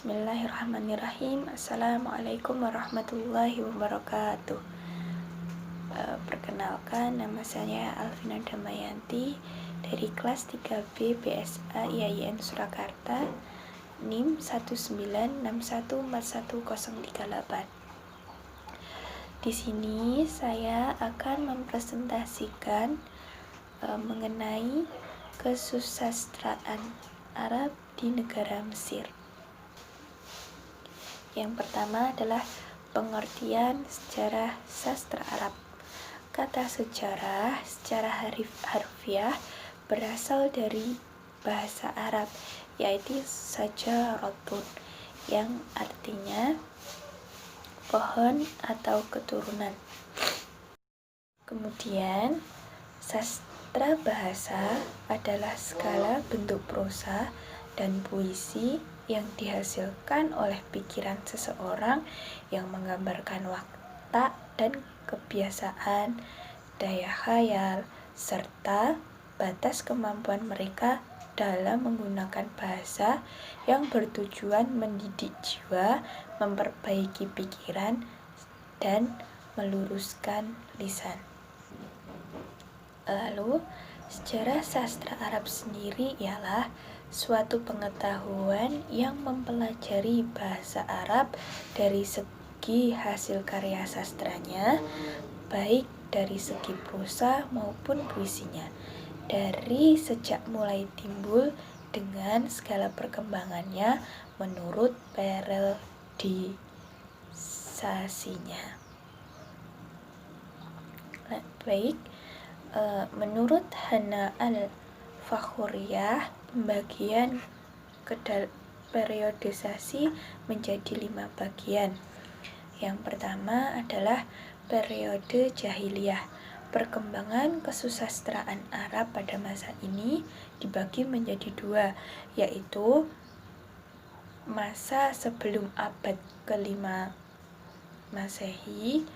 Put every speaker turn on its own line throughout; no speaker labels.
Bismillahirrahmanirrahim. Assalamualaikum warahmatullahi wabarakatuh. Perkenalkan, nama saya Alvina Damayanti dari kelas 3B BSA IAIN Surakarta, NIM 196141038. Di sini saya akan mempresentasikan mengenai kesusastraan Arab di negara Mesir. Yang pertama adalah pengertian sejarah sastra Arab. Kata sejarah secara harfiah berasal dari bahasa Arab, yaitu sajarotun, yang artinya pohon atau keturunan. Kemudian, sastra bahasa adalah skala bentuk prosa dan puisi yang dihasilkan oleh pikiran seseorang yang menggambarkan watak dan kebiasaan, daya khayal, serta batas kemampuan mereka dalam menggunakan bahasa yang bertujuan mendidik jiwa, memperbaiki pikiran, dan meluruskan lisan. Lalu, sejarah sastra Arab sendiri ialah suatu pengetahuan yang mempelajari bahasa Arab dari segi hasil karya sastranya, baik dari segi prosa maupun puisinya, dari sejak mulai timbul dengan segala perkembangannya menurut periodisasinya. Baik, menurut Hana al-Fakhuriyah, pembagian periodisasi menjadi 5 bagian. Yang pertama adalah periode jahiliyah. Perkembangan kesusastraan Arab pada masa ini dibagi menjadi 2, yaitu masa sebelum abad ke-5 Masehi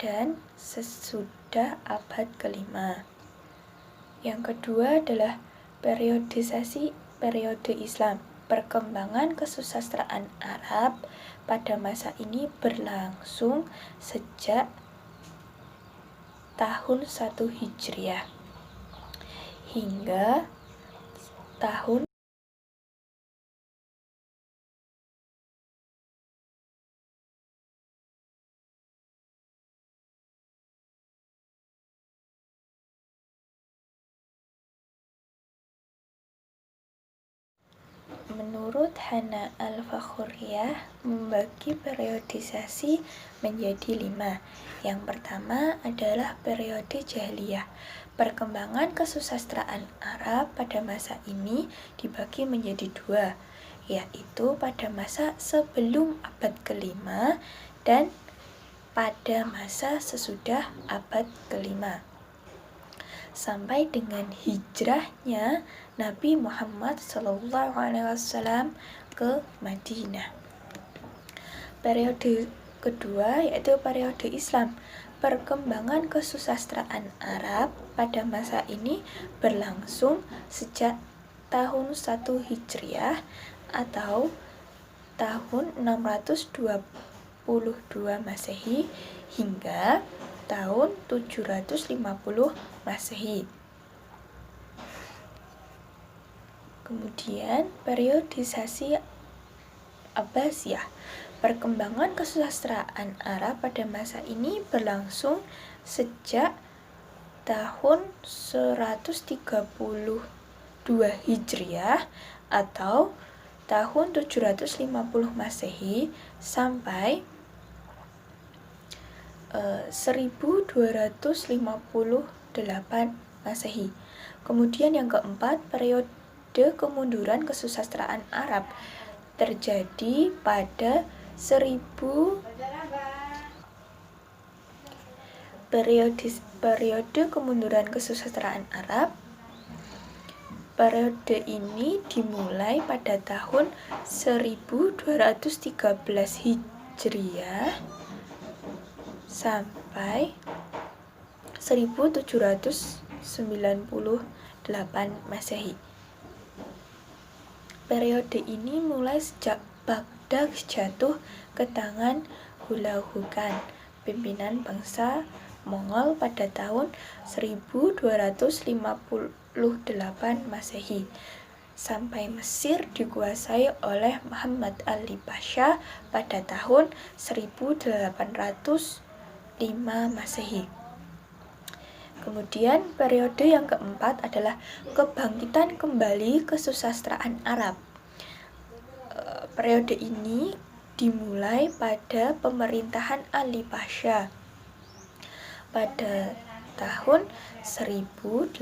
dan sesudah abad ke-5. Yang kedua adalah periodisasi periode Islam. Perkembangan kesusastraan Arab pada masa ini berlangsung sejak tahun 1 Hijriah hingga tahun Menurut Hana al-Fakhuriyah, membagi periodisasi menjadi 5. Yang pertama adalah periode jahiliyah. Perkembangan kesusastraan Arab pada masa ini dibagi menjadi 2, yaitu pada masa sebelum abad ke-5 dan pada masa sesudah abad ke-5. Sampai dengan hijrahnya Nabi Muhammad SAW ke Madinah. Periode kedua yaitu periode Islam. Perkembangan kesusastraan Arab pada masa ini berlangsung sejak tahun 1 Hijriah atau tahun 622 Masehi hingga tahun 750 Masehi. Kemudian periodisasi Abbasiyah. Perkembangan kesusastraan Arab pada masa ini berlangsung sejak tahun 132 Hijriah atau tahun 750 Masehi sampai 1258 Masehi. Kemudian yang keempat, periode kemunduran kesusastraan Arab terjadi pada periode kemunduran kesusastraan Arab. Periode ini dimulai pada tahun 1213 Hijriah sampai 1798 Masehi. Periode ini mulai sejak Baghdad jatuh ke tangan Hulagu Khan, pimpinan bangsa Mongol pada tahun 1258 Masehi, sampai Mesir dikuasai oleh Muhammad Ali Pasha pada tahun 1805 Masehi. Kemudian periode yang keempat adalah kebangkitan kembali kesusastraan Arab. Periode ini dimulai pada pemerintahan Ali Pasha pada tahun 1805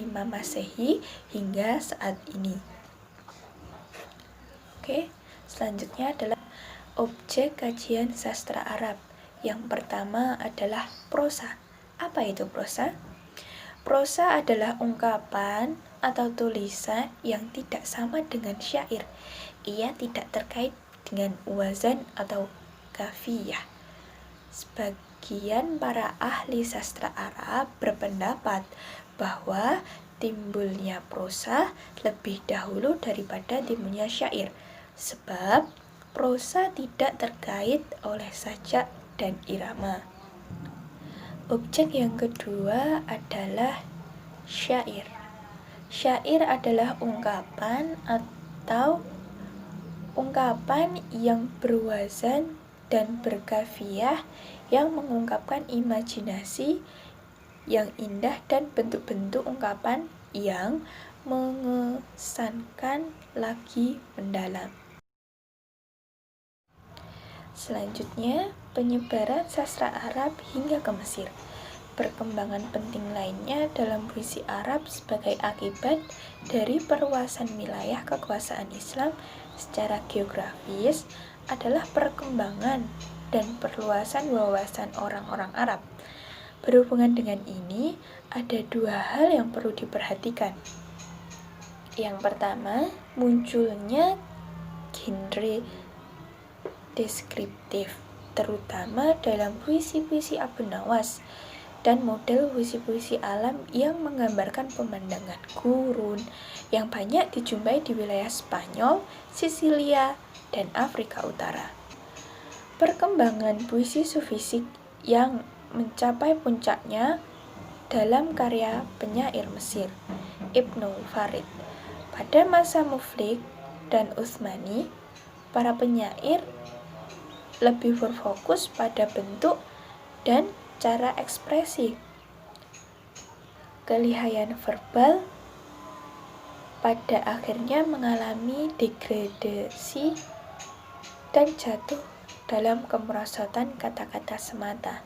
Masehi hingga saat ini. Oke, selanjutnya adalah objek kajian sastra Arab. Yang pertama adalah prosa. Apa itu prosa? Prosa adalah ungkapan atau tulisan yang tidak sama dengan syair. Ia tidak terkait dengan wazan atau kafiyah. Sebagian para ahli sastra Arab berpendapat bahwa timbulnya prosa lebih dahulu daripada timbulnya syair, sebab prosa tidak terkait oleh sajak dan irama. Objek yang kedua adalah syair. Syair adalah ungkapan atau ungkapan yang berwazan dan berkafiyah yang mengungkapkan imajinasi yang indah dan bentuk-bentuk ungkapan yang mengesankan lagi mendalam. Selanjutnya, penyebaran sastra Arab hingga ke Mesir. Perkembangan penting lainnya dalam puisi Arab sebagai akibat dari perluasan wilayah kekuasaan Islam secara geografis adalah perkembangan dan perluasan wawasan orang-orang Arab. Berhubungan dengan ini, ada dua hal yang perlu diperhatikan. Yang pertama, munculnya genre deskriptif, terutama dalam puisi-puisi Abu Nawas dan model puisi-puisi alam yang menggambarkan pemandangan gurun yang banyak dijumpai di wilayah Spanyol, Sisilia, dan Afrika Utara. Perkembangan puisi sufisik yang mencapai puncaknya dalam karya penyair Mesir, Ibnu Farid. Pada masa Muflik dan Utsmani, para penyair lebih berfokus pada bentuk dan cara ekspresi. Kelihayan verbal pada akhirnya mengalami degradasi dan jatuh dalam kemerosotan kata-kata semata.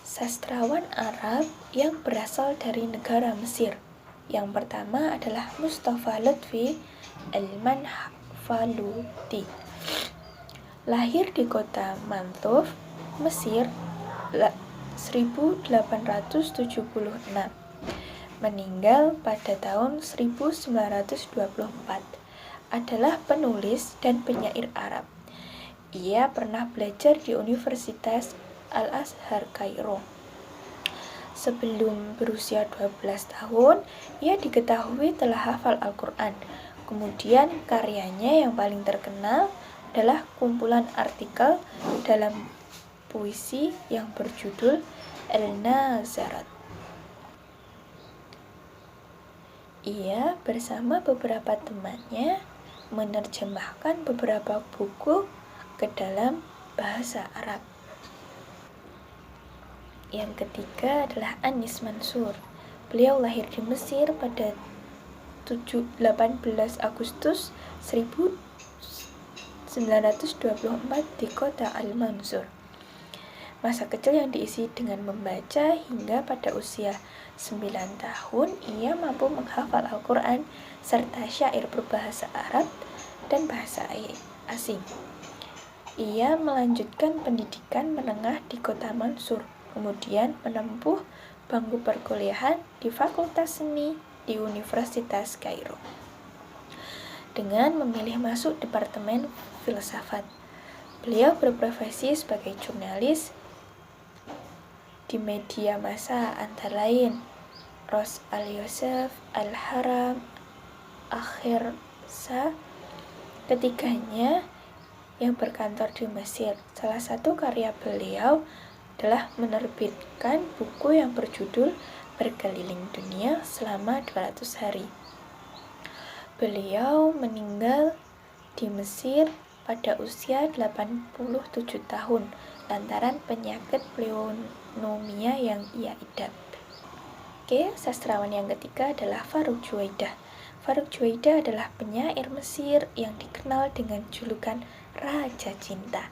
Sastrawan Arab yang berasal dari negara Mesir. Yang pertama adalah Mustafa Lutfi Al-Manfaluti. Lahir di kota Mantuf, Mesir, 1876. Meninggal pada tahun 1924. Adalah penulis dan penyair Arab. Ia pernah belajar di Universitas Al-Azhar Kairo. Sebelum berusia 12 tahun, ia diketahui telah hafal Al-Quran. Kemudian karyanya yang paling terkenal adalah kumpulan artikel dalam puisi yang berjudul Al-Nazarat. Ia bersama beberapa temannya menerjemahkan beberapa buku ke dalam bahasa Arab. Yang ketiga adalah Anis Mansur. Beliau lahir di Mesir pada 18 Agustus 1924 di kota Al-Mansur. Masa kecil yang diisi dengan membaca hingga pada usia 9 tahun ia mampu menghafal Al-Quran serta syair berbahasa Arab dan bahasa asing. Ia melanjutkan pendidikan menengah di kota Mansur, kemudian menempuh bangku perkuliahan di Fakultas Seni di Universitas Kairo dengan memilih masuk Departemen Filsafat. Beliau berprofesi sebagai jurnalis di media massa antara lain Ros Al-Yosef, Al-Haram, Akhirsa. Ketiganya yang berkantor di Mesir. Salah satu karya beliau adalah menerbitkan buku yang berjudul Berkeliling Dunia selama 200 hari. Beliau meninggal di Mesir pada usia 87 tahun lantaran penyakit pneumonia yang ia idap. Oke, sastrawan yang ketiga adalah Faruk Juwaidah. Faruk Juwaidah adalah penyair Mesir yang dikenal dengan julukan Raja Cinta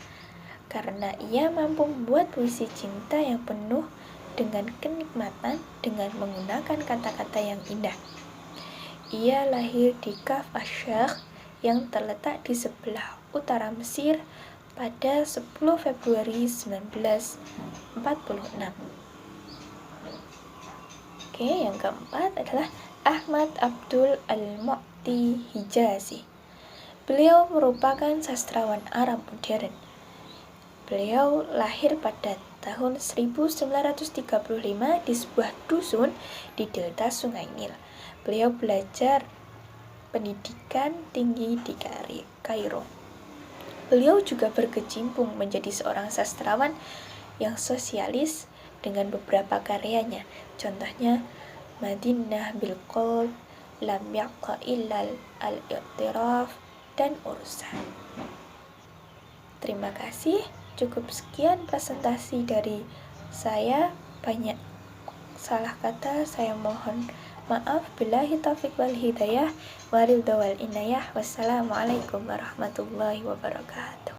karena ia mampu membuat puisi cinta yang penuh dengan kenikmatan dengan menggunakan kata-kata yang indah. Ia lahir di Kaf Ash-Sheikh yang terletak di sebelah utara Mesir pada 10 Februari 1946. Oke, yang keempat adalah Ahmad Abdul Al-Mu'ti Hijazi. Beliau merupakan sastrawan Arab modern. Beliau lahir pada tahun 1935 di sebuah dusun di delta Sungai Nil. Beliau belajar pendidikan tinggi di Kairo. Beliau juga berkecimpung menjadi seorang sastrawan yang sosialis dengan beberapa karyanya. Contohnya Madinah bil Qalb, Lam Yaqa Illal Al-Iqtiraf, dan Urusan. Terima kasih, cukup sekian presentasi dari saya. Banyak salah kata, saya mohon maaf. Billahi taufiq wal hidayah, waridha wal inayah. Wassalamualaikum warahmatullahi wabarakatuh.